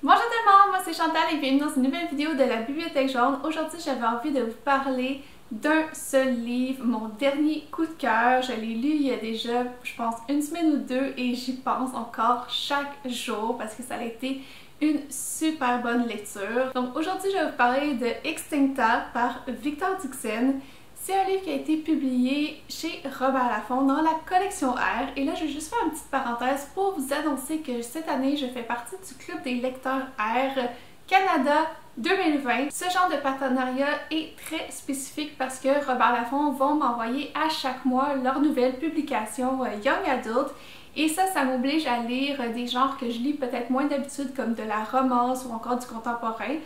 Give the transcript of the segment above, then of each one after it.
Bonjour tout le monde, moi c'est Chantal et bienvenue dans une nouvelle vidéo de la Bibliothèque Jaune. Aujourd'hui j'avais envie de vous parler d'un seul livre, mon dernier coup de cœur. Je l'ai lu il y a déjà, je pense, une semaine ou deux et j'y pense encore chaque jour parce que ça a été une super bonne lecture. Donc aujourd'hui je vais vous parler de Extincta par Victor Dickson. C'est un livre qui a été publié chez Robert Laffont dans la collection R. Et là, je vais juste faire une petite parenthèse pour vous annoncer que cette année, je fais partie du club des lecteurs R Canada 2020. Ce genre de partenariat est très spécifique parce que Robert Laffont vont m'envoyer à chaque mois leur nouvelle publication Young Adult. Et ça m'oblige à lire des genres que je lis peut-être moins d'habitude comme de la romance ou encore du contemporain.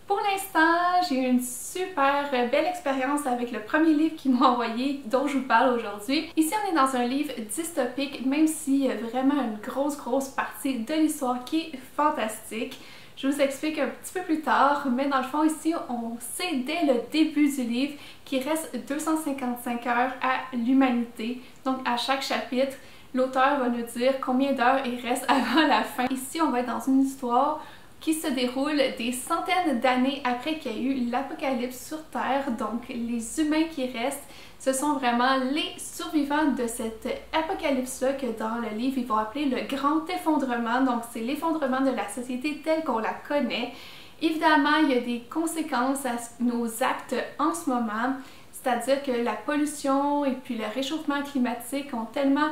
Pour l'instant, j'ai eu une super belle expérience avec le premier livre qu'ils m'ont envoyé, dont je vous parle aujourd'hui. Ici, on est dans un livre dystopique, même s'il y a vraiment une grosse partie de l'histoire qui est fantastique. Je vous explique un petit peu plus tard, mais dans le fond, ici, on sait dès le début du livre qu'il reste 255 heures à l'humanité. Donc, à chaque chapitre, l'auteur va nous dire combien d'heures il reste avant la fin. Ici, on va être dans une histoire qui se déroule des centaines d'années après qu'il y a eu l'apocalypse sur Terre. Donc les humains qui restent, ce sont vraiment les survivants de cet apocalypse-là que dans le livre ils vont appeler le grand effondrement. Donc c'est l'effondrement de la société telle qu'on la connaît. Évidemment, il y a des conséquences à nos actes en ce moment, c'est-à-dire que la pollution et puis le réchauffement climatique ont tellement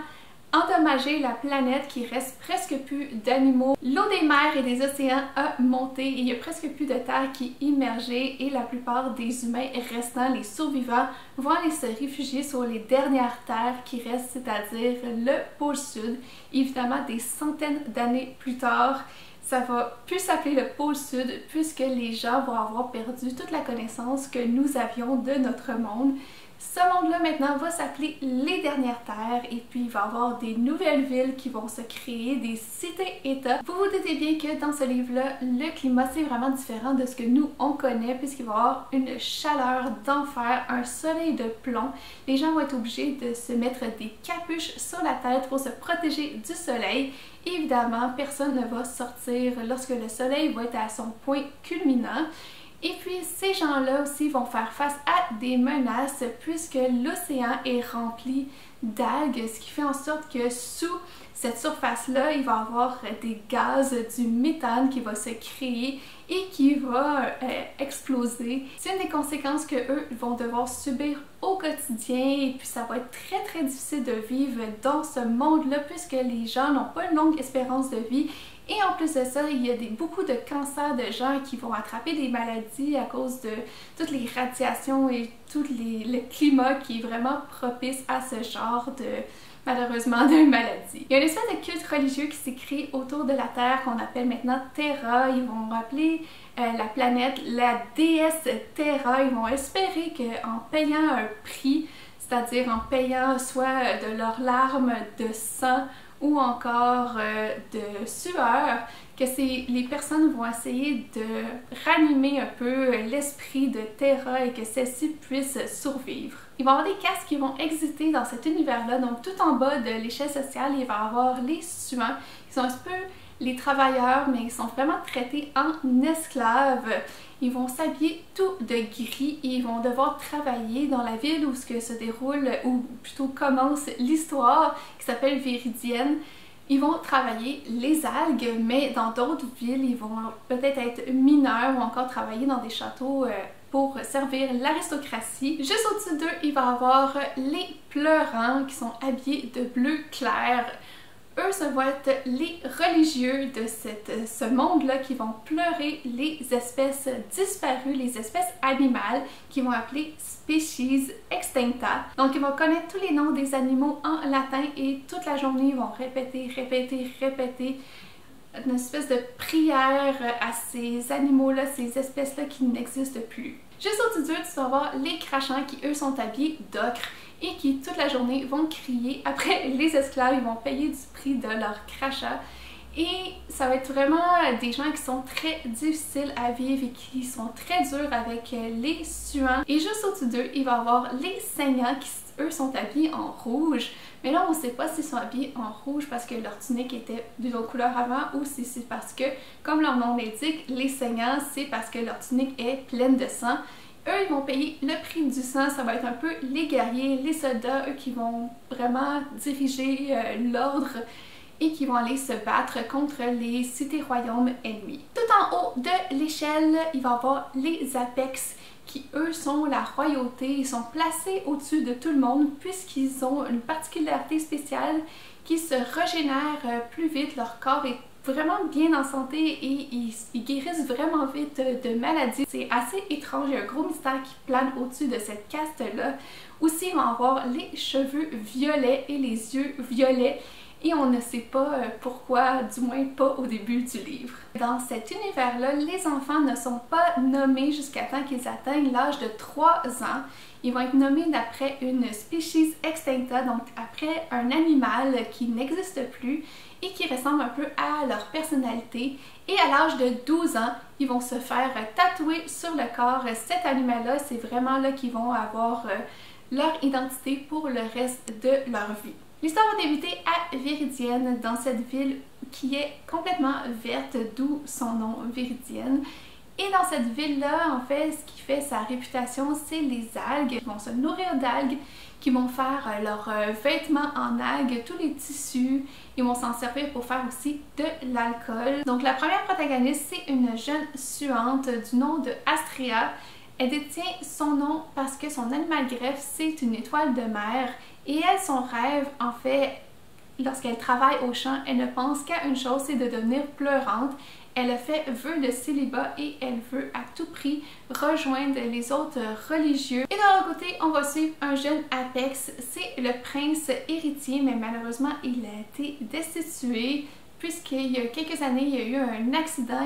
endommager la planète qu'il reste presque plus d'animaux. L'eau des mers et des océans a monté et il y a presque plus de terre qui est immergée et la plupart des humains restants, les survivants, vont aller se réfugier sur les dernières terres qui restent, c'est-à-dire le pôle sud. Évidemment, des centaines d'années plus tard, ça va plus s'appeler le pôle sud puisque les gens vont avoir perdu toute la connaissance que nous avions de notre monde. Ce monde-là maintenant va s'appeler les dernières terres et puis il va y avoir des nouvelles villes qui vont se créer, des cités-états. Vous vous doutez bien que dans ce livre-là, le climat c'est vraiment différent de ce que nous on connaît puisqu'il va y avoir une chaleur d'enfer, un soleil de plomb. Les gens vont être obligés de se mettre des capuches sur la tête pour se protéger du soleil. Évidemment, personne ne va sortir lorsque le soleil va être à son point culminant. Et puis ces gens-là aussi vont faire face à des menaces puisque l'océan est rempli d'algues, ce qui fait en sorte que sous cette surface-là, il va y avoir des gaz, du méthane qui va se créer et qui va exploser. C'est une des conséquences que eux vont devoir subir au quotidien et puis ça va être très difficile de vivre dans ce monde-là puisque les gens n'ont pas une longue espérance de vie. Et en plus de ça, il y a beaucoup de cancers de gens qui vont attraper des maladies à cause de toutes les radiations et tout le climat qui est vraiment propice à ce genre de, malheureusement, de maladie. Il y a une espèce de culte religieux qui s'est créé autour de la Terre qu'on appelle maintenant Terra. Ils vont appeler la planète la déesse Terra. Ils vont espérer qu'en payant un prix, c'est-à-dire en payant soit de leurs larmes, de sang, ou encore de sueur, que les personnes vont essayer de ranimer un peu l'esprit de Terra et que celle-ci puisse survivre. Il va y avoir des castes qui vont exister dans cet univers-là, donc tout en bas de l'échelle sociale, il va y avoir les suants, qui sont un peu les travailleurs, mais ils sont vraiment traités en esclaves. Ils vont s'habiller tout de gris et ils vont devoir travailler dans la ville où se déroule, ou plutôt commence l'histoire, qui s'appelle Viridienne. Ils vont travailler les algues, mais dans d'autres villes, ils vont peut-être être mineurs ou encore travailler dans des châteaux pour servir l'aristocratie. Juste au-dessus d'eux, il va y avoir les pleurants qui sont habillés de bleu clair. Eux, ça va être les religieux de ce monde-là qui vont pleurer les espèces disparues, les espèces animales, qui vont appeler species extincta. Donc ils vont connaître tous les noms des animaux en latin et toute la journée ils vont répéter une espèce de prière à ces animaux-là, ces espèces-là qui n'existent plus. Juste au-dessus d'eux, tu vas voir les crachants qui eux sont habillés d'ocre et qui toute la journée vont crier après les esclaves, ils vont payer du prix de leur crachat. Et ça va être vraiment des gens qui sont très difficiles à vivre et qui sont très durs avec les suants. Et juste au-dessus d'eux, il va y avoir les saignants qui, eux, sont habillés en rouge. Mais là, on ne sait pas s'ils sont habillés en rouge parce que leur tunique était d'une autre couleur avant ou si c'est parce que, comme leur nom l'indique, les saignants, c'est parce que leur tunique est pleine de sang. Eux, ils vont payer le prix du sang, ça va être un peu les guerriers, les soldats, eux qui vont vraiment diriger l'ordre et qui vont aller se battre contre les cités-royaumes ennemis. Tout en haut de l'échelle, il va y avoir les Apex qui, eux, sont la royauté. Ils sont placés au-dessus de tout le monde puisqu'ils ont une particularité spéciale qui se régénèrent plus vite. Leur corps est vraiment bien en santé et ils guérissent vraiment vite de maladies. C'est assez étrange, il y a un gros mystère qui plane au-dessus de cette caste-là. Aussi, ils vont avoir les cheveux violets et les yeux violets. Et on ne sait pas pourquoi, du moins pas au début du livre. Dans cet univers-là, les enfants ne sont pas nommés jusqu'à temps qu'ils atteignent l'âge de 3 ans. Ils vont être nommés d'après une species extincta, donc après un animal qui n'existe plus et qui ressemble un peu à leur personnalité. Et à l'âge de 12 ans, ils vont se faire tatouer sur le corps cet animal-là. C'est vraiment là qu'ils vont avoir leur identité pour le reste de leur vie. L'histoire va débuter à Viridienne, dans cette ville qui est complètement verte, d'où son nom Viridienne. Et dans cette ville-là, en fait, ce qui fait sa réputation, c'est les algues. Ils vont se nourrir d'algues, qui vont faire leurs vêtements en algues, tous les tissus. Ils vont s'en servir pour faire aussi de l'alcool. Donc la première protagoniste, c'est une jeune suante du nom de Astrea. Elle détient son nom parce que son animal greffe, c'est une étoile de mer. Et elle, son rêve, en fait, lorsqu'elle travaille au champ, elle ne pense qu'à une chose, c'est de devenir pleurante. Elle a fait vœu de célibat et elle veut à tout prix rejoindre les autres religieux. Et de l'autre côté, on va suivre un jeune Apex, c'est le prince héritier, mais malheureusement, il a été destitué puisqu'il y a quelques années, il y a eu un accident,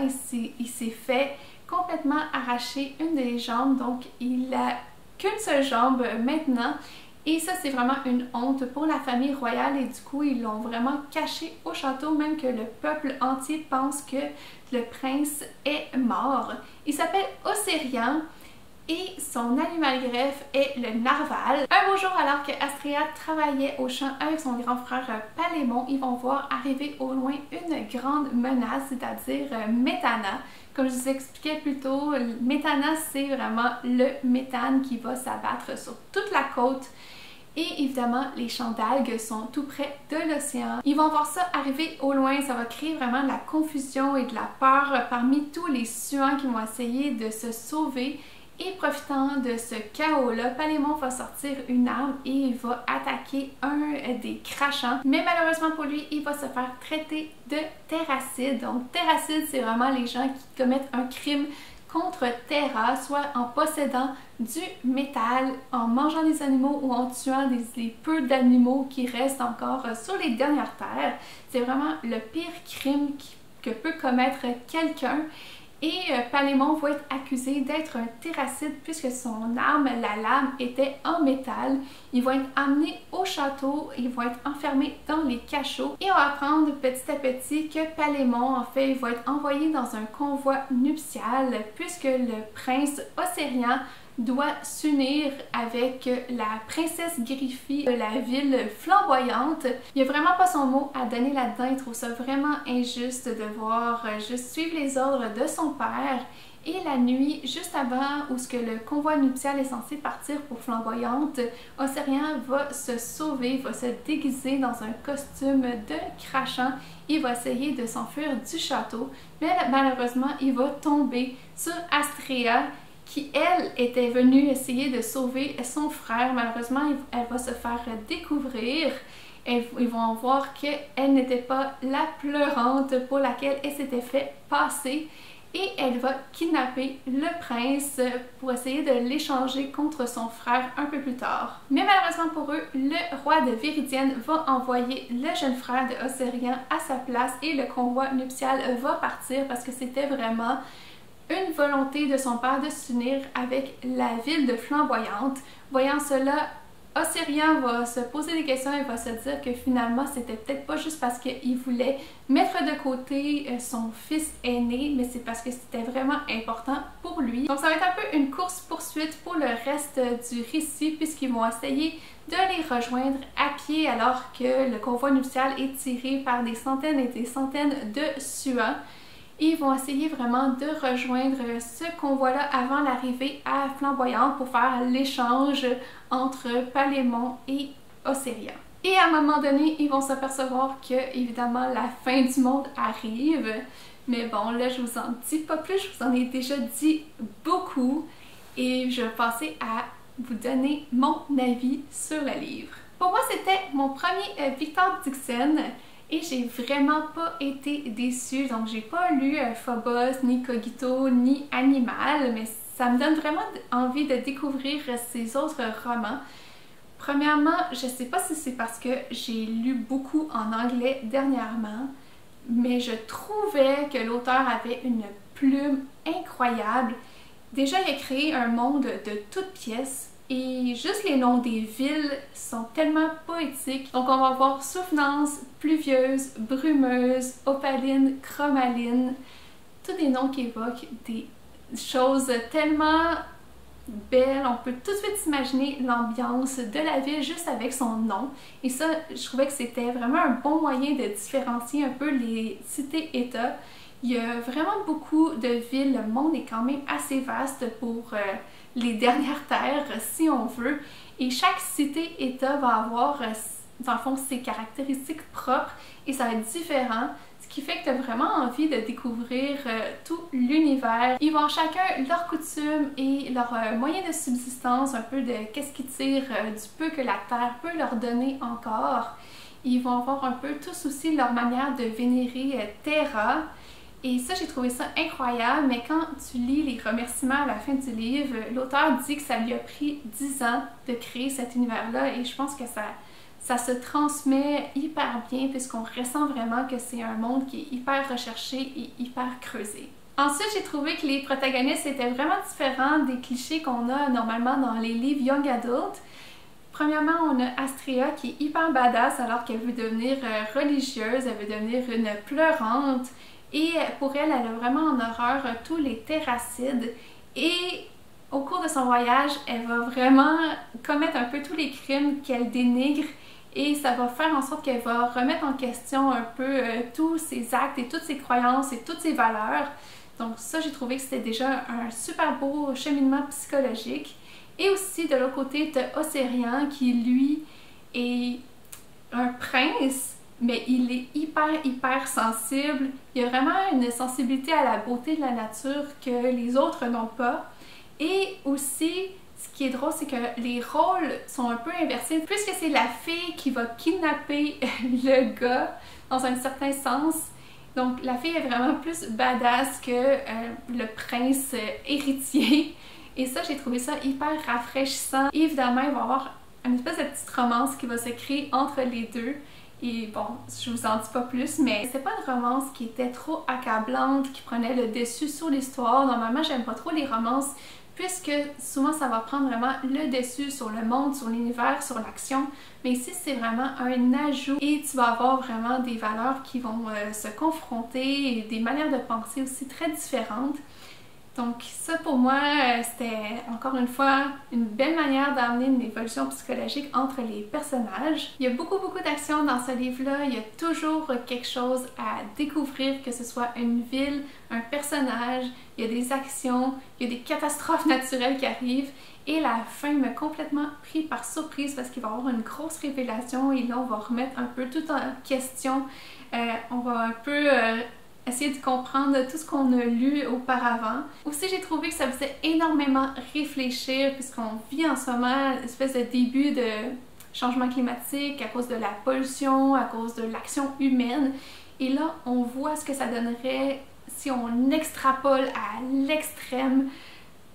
il s'est fait complètement arracher une des jambes, donc il a qu'une seule jambe maintenant. Et ça, c'est vraiment une honte pour la famille royale et du coup, ils l'ont vraiment caché au château, même que le peuple entier pense que le prince est mort. Il s'appelle Océrian et son animal greffe est le narval. Un beau jour, alors que Astrea travaillait au champ avec son grand frère Palémon, ils vont voir arriver au loin une grande menace, c'est-à-dire Méthana. Comme je vous expliquais plus tôt, Méthana, c'est vraiment le méthane qui va s'abattre sur toute la côte. Et évidemment, les champs d'algues sont tout près de l'océan. Ils vont voir ça arriver au loin, ça va créer vraiment de la confusion et de la peur parmi tous les suants qui vont essayer de se sauver. Et profitant de ce chaos-là, Palémon va sortir une arme et il va attaquer un des crachants. Mais malheureusement pour lui, il va se faire traiter de terracide. Donc terracide, c'est vraiment les gens qui commettent un crime contre Terra, soit en possédant du métal, en mangeant des animaux ou en tuant les peu d'animaux qui restent encore sur les dernières terres. C'est vraiment le pire crime que peut commettre quelqu'un. Et Palémon va être accusé d'être un terracide puisque son arme, la lame, était en métal. Ils vont être amenés au château, ils vont être enfermés dans les cachots. Et on va apprendre petit à petit que Palémon, en fait, va être envoyé dans un convoi nuptial puisque le prince Océrian doit s'unir avec la princesse Griffie de la ville flamboyante. Il n'y a vraiment pas son mot à donner là-dedans, il trouve ça vraiment injuste de devoir juste suivre les ordres de son père. Et la nuit, juste avant où ce que le convoi nuptial est censé partir pour Flamboyante, Océrian va se sauver, va se déguiser dans un costume de crachant et va essayer de s'enfuir du château. Mais malheureusement, il va tomber sur Astrea, qui, elle, était venue essayer de sauver son frère. Malheureusement, elle va se faire découvrir. Ils vont voir qu'elle n'était pas la pleurante pour laquelle elle s'était fait passer. Et elle va kidnapper le prince pour essayer de l'échanger contre son frère un peu plus tard. Mais malheureusement pour eux, le roi de Viridienne va envoyer le jeune frère de Océrian à sa place et le convoi nuptial va partir parce que c'était vraiment une volonté de son père de s'unir avec la ville de Flamboyante. Voyant cela, Osirian va se poser des questions et va se dire que finalement c'était peut-être pas juste parce qu'il voulait mettre de côté son fils aîné, mais c'est parce que c'était vraiment important pour lui. Donc ça va être un peu une course-poursuite pour le reste du récit puisqu'ils vont essayer de les rejoindre à pied alors que le convoi nuptial est tiré par des centaines et des centaines de Suans. Ils vont essayer vraiment de rejoindre ce convoi-là avant l'arrivée à Flamboyante pour faire l'échange entre Palémon et Osirian. Et à un moment donné, ils vont s'apercevoir que, évidemment, la fin du monde arrive. Mais bon, là, je vous en dis pas plus, je vous en ai déjà dit beaucoup. Et je vais passer à vous donner mon avis sur le livre. Pour moi, c'était mon premier Victor Dixon. Et j'ai vraiment pas été déçue, donc j'ai pas lu Phobos, ni Cogito, ni Animal, mais ça me donne vraiment envie de découvrir ses autres romans. Premièrement, je sais pas si c'est parce que j'ai lu beaucoup en anglais dernièrement, mais je trouvais que l'auteur avait une plume incroyable. Déjà, il a créé un monde de toutes pièces. Et juste les noms des villes sont tellement poétiques. Donc on va voir Souffnance, Pluvieuse, Brumeuse, Opaline, Chromaline. Tous des noms qui évoquent des choses tellement belles. On peut tout de suite imaginer l'ambiance de la ville juste avec son nom. Et ça, je trouvais que c'était vraiment un bon moyen de différencier un peu les cités-états. Il y a vraiment beaucoup de villes. Le monde est quand même assez vaste pour les dernières terres, si on veut. Et chaque cité-état va avoir, dans le fond, ses caractéristiques propres et ça va être différent. Ce qui fait que tu as vraiment envie de découvrir tout l'univers. Ils vont chacun leurs coutumes et leurs moyens de subsistance, un peu de qu'est-ce qui tire du peu que la terre peut leur donner encore. Ils vont avoir un peu tous aussi leur manière de vénérer Terra. Et ça, j'ai trouvé ça incroyable, mais quand tu lis les remerciements à la fin du livre, l'auteur dit que ça lui a pris 10 ans de créer cet univers-là et je pense que ça se transmet hyper bien puisqu'on ressent vraiment que c'est un monde qui est hyper recherché et hyper creusé. Ensuite, j'ai trouvé que les protagonistes étaient vraiment différents des clichés qu'on a normalement dans les livres Young Adult. Premièrement, on a Astrea qui est hyper badass alors qu'elle veut devenir religieuse, elle veut devenir une pleurante. Et pour elle, elle a vraiment en horreur tous les Terracides. Et au cours de son voyage, elle va vraiment commettre un peu tous les crimes qu'elle dénigre. Et ça va faire en sorte qu'elle va remettre en question un peu tous ses actes et toutes ses croyances et toutes ses valeurs. Donc ça, j'ai trouvé que c'était déjà un super beau cheminement psychologique. Et aussi, de l'autre côté, tu as Osirian qui, lui, est un prince. Mais il est hyper sensible. Il a vraiment une sensibilité à la beauté de la nature que les autres n'ont pas. Et aussi, ce qui est drôle, c'est que les rôles sont un peu inversés. Puisque c'est la fille qui va kidnapper le gars, dans un certain sens. Donc la fille est vraiment plus badass que le prince héritier. Et ça, j'ai trouvé ça hyper rafraîchissant. Et évidemment, il va y avoir une espèce de petite romance qui va se créer entre les deux. Et bon, je vous en dis pas plus, mais c'est pas une romance qui était trop accablante, qui prenait le dessus sur l'histoire. Normalement, j'aime pas trop les romances, puisque souvent ça va prendre vraiment le dessus sur le monde, sur l'univers, sur l'action. Mais ici, c'est vraiment un ajout et tu vas avoir vraiment des valeurs qui vont se confronter et des manières de penser aussi très différentes. Donc ça pour moi, c'était encore une fois une belle manière d'amener une évolution psychologique entre les personnages. Il y a beaucoup d'action dans ce livre-là, il y a toujours quelque chose à découvrir, que ce soit une ville, un personnage, il y a des actions, il y a des catastrophes naturelles qui arrivent et la fin m'a complètement pris par surprise parce qu'il va y avoir une grosse révélation et là on va remettre un peu tout en question, on va un peu essayer de comprendre tout ce qu'on a lu auparavant. Aussi, j'ai trouvé que ça faisait énormément réfléchir puisqu'on vit en ce moment une espèce de début de changement climatique à cause de la pollution, à cause de l'action humaine. Et là, on voit ce que ça donnerait si on extrapole à l'extrême,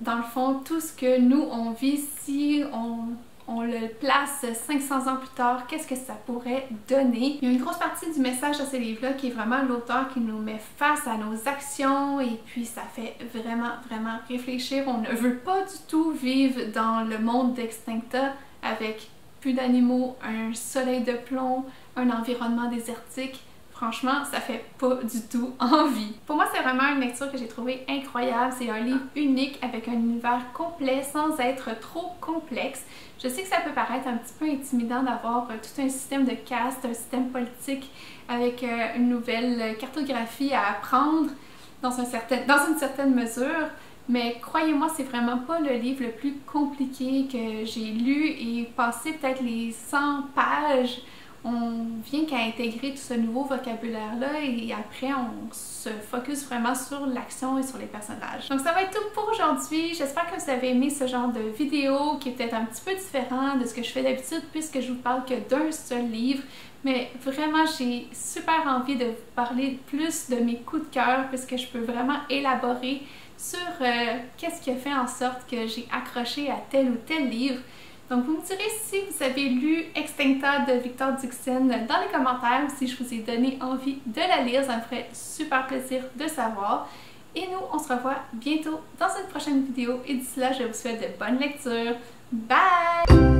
dans le fond, tout ce que nous, on vit, si on le place 500 ans plus tard, qu'est-ce que ça pourrait donner? Il y a une grosse partie du message de ce livre-là qui est vraiment l'auteur qui nous met face à nos actions et puis ça fait vraiment réfléchir. On ne veut pas du tout vivre dans le monde d'Extincta avec plus d'animaux, un soleil de plomb, un environnement désertique. Franchement, ça fait pas du tout envie. Pour moi, c'est vraiment une lecture que j'ai trouvée incroyable. C'est un livre unique avec un univers complet sans être trop complexe. Je sais que ça peut paraître un petit peu intimidant d'avoir tout un système de caste, un système politique avec une nouvelle cartographie à apprendre dans une certaine mesure. Mais croyez-moi, c'est vraiment pas le livre le plus compliqué que j'ai lu et passé peut-être les 100 pages. On vient qu'à intégrer tout ce nouveau vocabulaire-là et après on se focus vraiment sur l'action et sur les personnages. Donc ça va être tout pour aujourd'hui. J'espère que vous avez aimé ce genre de vidéo qui est peut-être un petit peu différent de ce que je fais d'habitude puisque je vous parle que d'un seul livre. Mais vraiment, j'ai super envie de vous parler plus de mes coups de cœur puisque je peux vraiment élaborer sur qu'est-ce qui a fait en sorte que j'ai accroché à tel ou tel livre. Donc vous me direz si vous avez lu Extincta de Victor Dixon dans les commentaires ou si je vous ai donné envie de la lire, ça me ferait super plaisir de savoir. Et nous, on se revoit bientôt dans une prochaine vidéo et d'ici là, je vous souhaite de bonnes lectures. Bye!